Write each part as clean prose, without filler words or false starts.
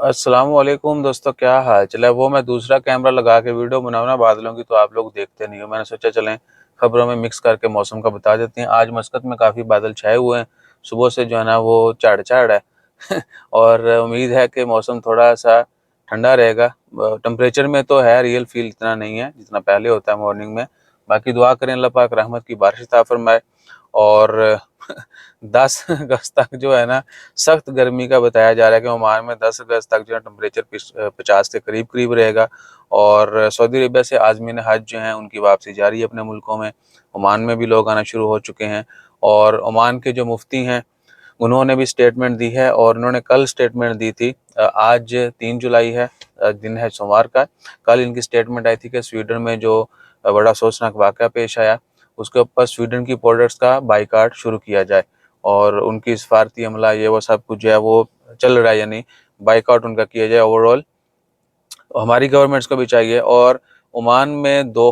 अस्सलामुअलैकुम दोस्तों, क्या हाल चल है। वो मैं दूसरा कैमरा लगा के वीडियो बनाऊँ ना बादलों की, तो आप लोग देखते नहीं हो। मैंने सोचा चलें खबरों में मिक्स करके मौसम का बता देते हैं। आज मस्कत में काफ़ी बादल छाए हुए हैं, सुबह से जो है ना वो चाड़ चाड़ है और उम्मीद है कि मौसम थोड़ा सा ठंडा रहेगा। टेम्परेचर में तो है, रियल फील इतना नहीं है जितना पहले होता है मॉर्निंग में। बाकी दुआ करें अल्लाह पाक रहमत की बारिश अता फरमाए। और 10 अगस्त तक जो है ना सख्त गर्मी का बताया जा रहा है कि ओमान में 10 अगस्त तक जो है टेम्परेचर 50 के करीब करीब रहेगा। और सऊदी अरेबिया से आज़मीन हज जो हैं उनकी वापसी जारी है अपने मुल्कों में। ओमान में भी लोग आना शुरू हो चुके हैं और ओमान के जो मुफ्ती हैं उन्होंने भी स्टेटमेंट दी है और उन्होंने कल स्टेटमेंट दी थी। आज 3 जुलाई है, दिन है सोमवार का। कल इनकी स्टेटमेंट आई थी कि स्वीडन में जो बड़ा अफसोसनाक वाक़या पेश आया उसके ऊपर स्वीडन की प्रोडक्ट्स का बाइकाट शुरू किया जाए और उनकी सफारती अमला ये वो सब कुछ जो है वो चल रहा है, यानी बाइकाट उनका किया जाए ओवरऑल। हमारी गवर्नमेंट्स को भी चाहिए। और ओमान में दो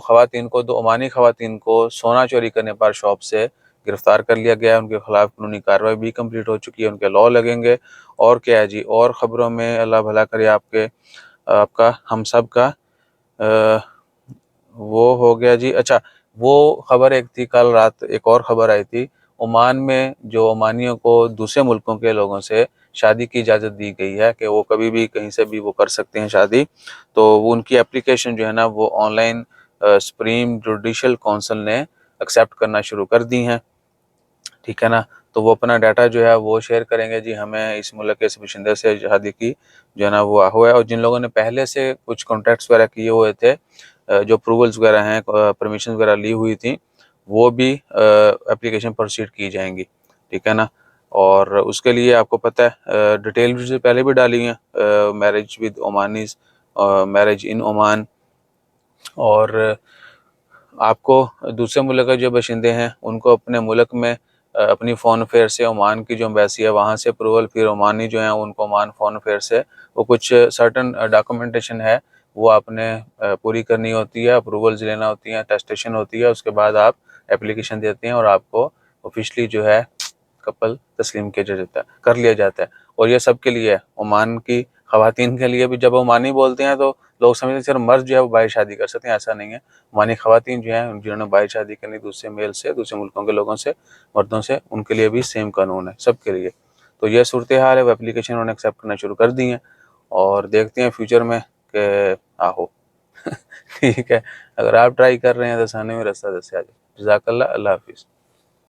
ओमानी खवातीन को सोना चोरी करने पर शॉप से गिरफ्तार कर लिया गया है। उनके खिलाफ कानूनी कार्रवाई भी कंप्लीट हो चुकी है, उनके लॉ लगेंगे। और क्या है जी, और ख़बरों में अल्लाह भला करे आपका हम सब का। अ, वो हो गया जी। अच्छा, वो खबर एक थी, कल रात एक और खबर आई थी। ओमान में जो ओमानियों को दूसरे मुल्कों के लोगों से शादी की इजाज़त दी गई है कि वो कभी भी कहीं से भी वो कर सकते हैं शादी। तो वो उनकी एप्लीकेशन जो है ना वो ऑनलाइन सुप्रीम जुडिशल काउंसिल ने एक्सेप्ट करना शुरू कर दी हैं। ठीक है ना। तो वो अपना डाटा जो है वो शेयर करेंगे जी, हमें इस मुल्क के इस बशिंदे से शादी की जो है ना वो हुआ है। और जिन लोगों ने पहले से कुछ कॉन्ट्रैक्ट्स वगैरह किए हुए थे, जो अप्रूवल्स वगैरह हैं, परमिशन वगैरह ली हुई थी, वो भी एप्लीकेशन प्रोसीड की जाएंगी। ठीक है ना। और उसके लिए आपको पता है डिटेल भी पहले भी डाली हैं, marriage with Omanis, marriage in Oman. और आपको दूसरे मुल्क के जो बशिंदे हैं उनको अपने मुल्क में अपनी फ़ोन अफेयर से ओमान की जो एम्बेसी है वहाँ से अप्रूवल, फिर ओमानी जो हैं उनको ओमान फ़ोन अफेयर से वो कुछ सर्टन डॉक्यूमेंटेशन है वो आपने पूरी करनी होती है, अप्रूवल्स लेना होती हैं, अटेस्टेशन होती है। उसके बाद आप एप्लीकेशन देते हैं और आपको ऑफिशियली जो है कपल तस्लीम किया जाता है, कर लिया जाता है। और ये सब के लिए है, ओमान की ख़वातीन के लिए भी। जब ओमानी बोलते हैं तो लोग समझते हैं सिर्फ मर्द जो है वो बाहर शादी कर सकते हैं, ऐसा नहीं है। ओमानी ख़वातीन जो हैं जिन्होंने बाहर शादी करनी दूसरे मेल से, दूसरे मुल्कों के लोगों से, मर्दों से, उनके लिए भी सेम कानून है, सबके लिए। तो ये सूरत हाल है। वो एप्लीकेशन उन्होंने एक्सेप्ट करना शुरू कर दी हैं और देखते हैं फ्यूचर में कि आहो ठीक है। अगर आप ट्राई कर रहे हैं तो सामने में रास्ता दस आ जाए। जज़ाकल्लाह, अल्लाह हाफिज़।